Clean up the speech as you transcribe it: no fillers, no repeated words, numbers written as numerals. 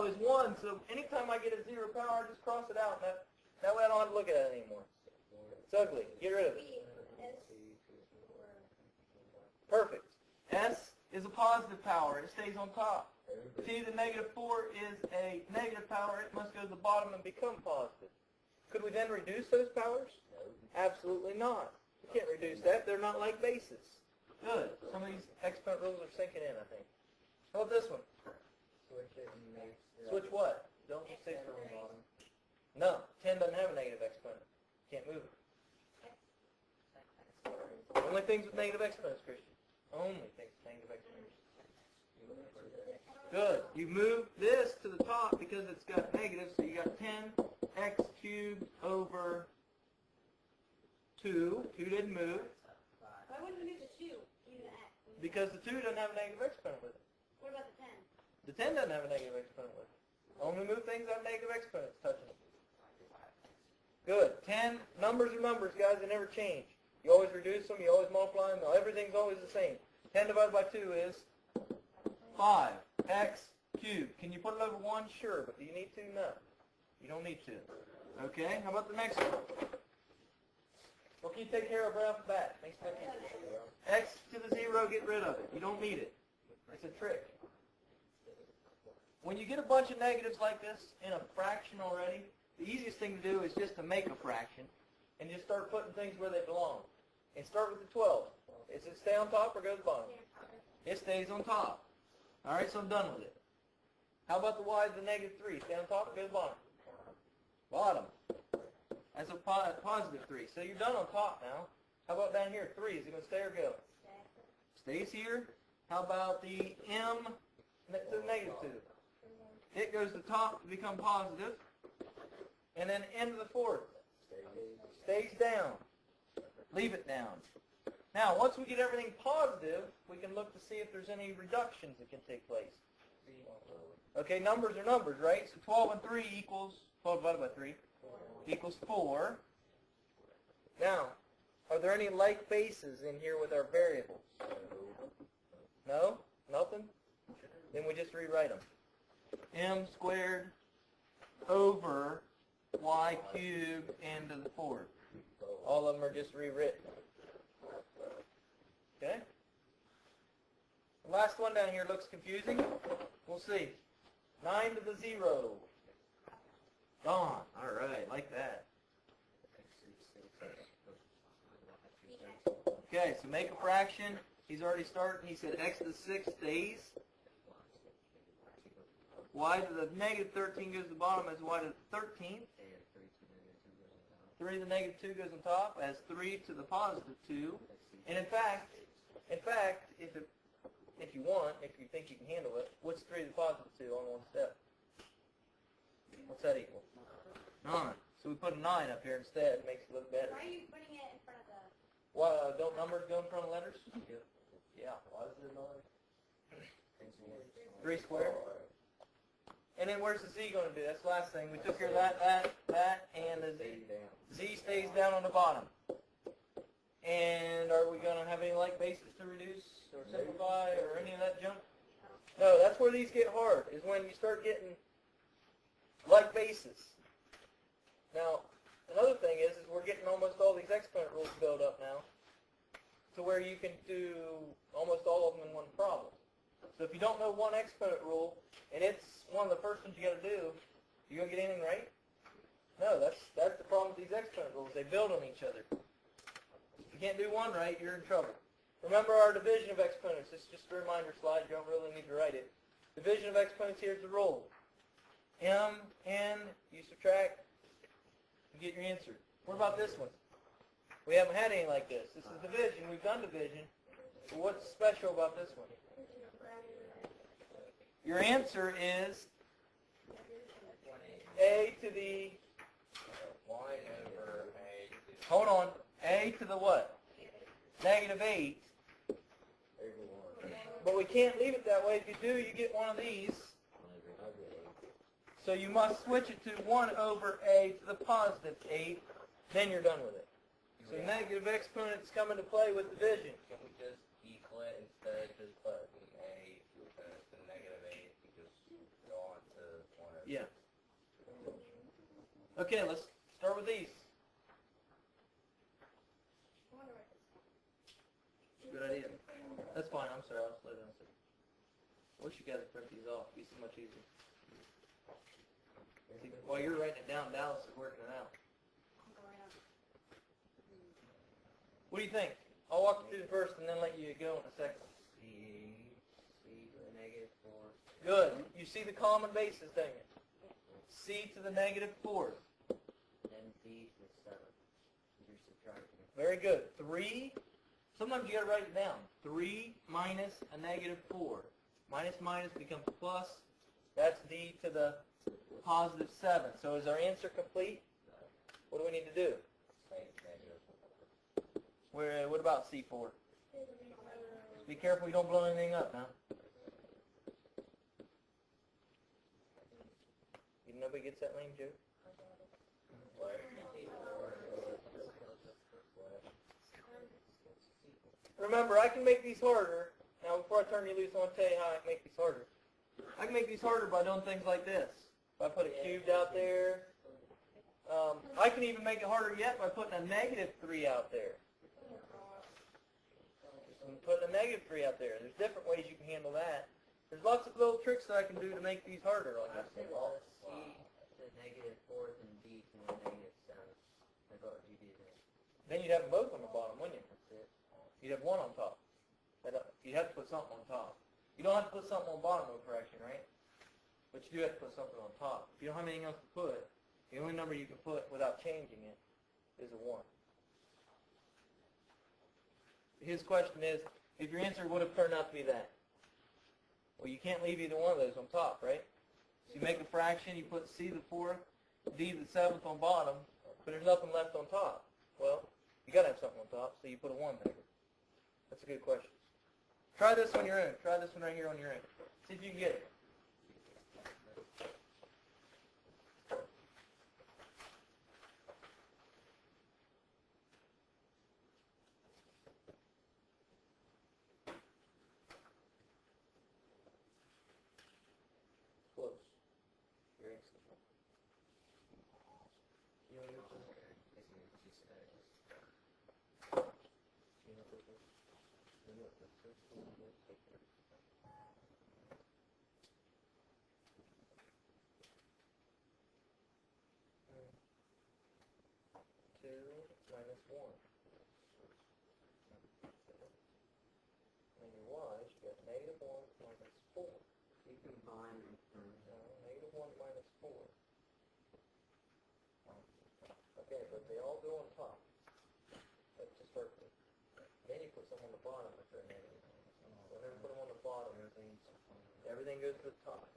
is 1, so anytime I get a 0 power, I just cross it out. That way I don't have to look at it anymore. It's ugly. Get rid of it. Perfect. S is a positive power. It stays on top. T, the negative 4 is a negative power. It must go to the bottom and become positive. Could we then reduce those powers? Absolutely not. You can't reduce that. They're not like bases. Good. Some of these exponent rules are sinking in, I think. How about this one? Switch what? Don't just say from the bottom. No. 10 doesn't have a negative exponent. Can't move it. Only things with negative exponents, Christian. Only things with negative exponents. Good. You move this to the top because it's got negative, so you got 10x cubed over 2. 2 didn't move. Why wouldn't we move the 2? Because the 2 doesn't have a negative exponent with it. What about the 10? The 10 doesn't have a negative exponent with it. Only move things that have negative exponents touching them. Good. 10, numbers are numbers, guys. They never change. You always reduce them. You always multiply them. Everything's always the same. 10 divided by 2 is 5x cubed. Can you put it over 1? Sure. But do you need to? No. You don't need to. Okay. How about the next one? What can you take care of right off the bat? X to the 0, get rid of it. You don't need it. It's a trick. When you get a bunch of negatives like this in a fraction already, the easiest thing to do is just to make a fraction and just start putting things where they belong. And start with the 12. Does it stay on top or go to the bottom? It stays on top. All right, so I'm done with it. How about the y to the negative 3? Stay on top or go to the bottom? Bottom. That's a positive 3. So you're done on top now. How about down here? 3. Is it going to stay or go? Stays here. How about the m to the negative 2? It goes to the top to become positive. And then n to the 4th. Stays down. Leave it down. Now, once we get everything positive, we can look to see if there's any reductions that can take place. Okay, numbers are numbers, right? So 12 and 3 equals, 12 divided by 3, equals 4. Now, are there any like bases in here with our variables? No? Nothing? Then we just rewrite them. M squared over y cubed n to the 4th. All of them are just rewritten. Okay? The last one down here looks confusing. We'll see. 9 to the 0. Gone. All right, like that. Okay, so make a fraction. He's already starting. He said x to the 6 stays. Y to the negative 13 goes to the bottom as y to the 13th. 3 to the negative 2 goes on top as 3 to the positive 2. And in fact, if you want, if you think you can handle it, what's 3 to the positive 2 on one step? What's that equal? 9. So we put a 9 up here instead. It makes it look better. Why are you putting it in front of the... Why, don't numbers go in front of letters? Yeah. Why is it 9? 3 squared. And then where's the z going to be? That's the last thing. We took care of that, and the z stays down on the bottom. And are we going to have any like bases to reduce or simplify or any of that junk? No, that's where these get hard, is when you start getting like bases. Now, another thing is we're getting almost all these exponent rules built up now to where you can do almost all of them in one problem. So if you don't know one exponent rule, and it's one of the first ones you got to do, you going to get anything right? No, that's the problem with these exponent rules. They build on each other. If you can't do one right, you're in trouble. Remember our division of exponents. This is just a reminder slide. You don't really need to write it. Division of exponents, here's the rule. M, N, you subtract, you get your answer. What about this one? We haven't had any like this. This is division. We've done division. So what's special about this one? Your answer is a to the... Hold on. A to the what? Negative 8. But we can't leave it that way. If you do, you get one of these. So you must switch it to 1 over a to the positive 8. Then you're done with it. So negative exponents come into play with division. Can we just equal it instead of just putting a to the negative 8 and just go on to Yeah. Okay, let's start with these. I wonder what this is. Good idea. That's fine. I'm sorry. I'll slow down a second. I wish you guys would print these off. It'd be so much easier. See, while you're writing it down, Dallas is working it out. I'll go right up. What do you think? I'll walk you through the first and then let you go in a second. C to the negative 4. Good. You see the common basis, don't you? C to the negative 4th. Then D to the 7th. You're subtracting. Very good. 3. Sometimes you got to write it down. 3 minus a negative 4. Minus minus becomes plus. That's D to the positive 7. So is our answer complete? What do we need to do? What about C4? Just be careful you don't blow anything up now. Nobody gets that lame joke? Remember, I can make these harder. Now, before I turn you loose, I want to tell you how I can make these harder. I can make these harder by doing things like this. If I put a cubed out there, I can even make it harder yet by putting a negative 3 out there. And putting a negative 3 out there. There's different ways you can handle that. There's lots of little tricks that I can do to make these harder. Like I said. C to the negative 4th and D to the negative 7th. That's what you did there. Then you'd have them both on the bottom, wouldn't you? That's it. You'd have one on top. You'd have to put something on top. You don't have to put something on the bottom of a fraction, right? But you do have to put something on top. If you don't have anything else to put, the only number you can put without changing it is a 1. His question is, if your answer would have turned out to be that. Well, you can't leave either one of those on top, right? So you make a fraction, you put C to the 4th, D to the 7th on bottom, but there's nothing left on top. Well, you got to have something on top, so you put a 1 there. That's a good question. Try this on your own. Try this one right here on your own. See if you can get it. Close. Very simple. You know your phone? You know what this is? You know what this is? 2 minus 1. And your y's, you got negative 1 minus 4. You combine No, negative 1 minus 4. Okay, but they all go on top. That's just perfect. Then you put some on the bottom if they're negative. So then put them on the bottom. Everything goes to the top.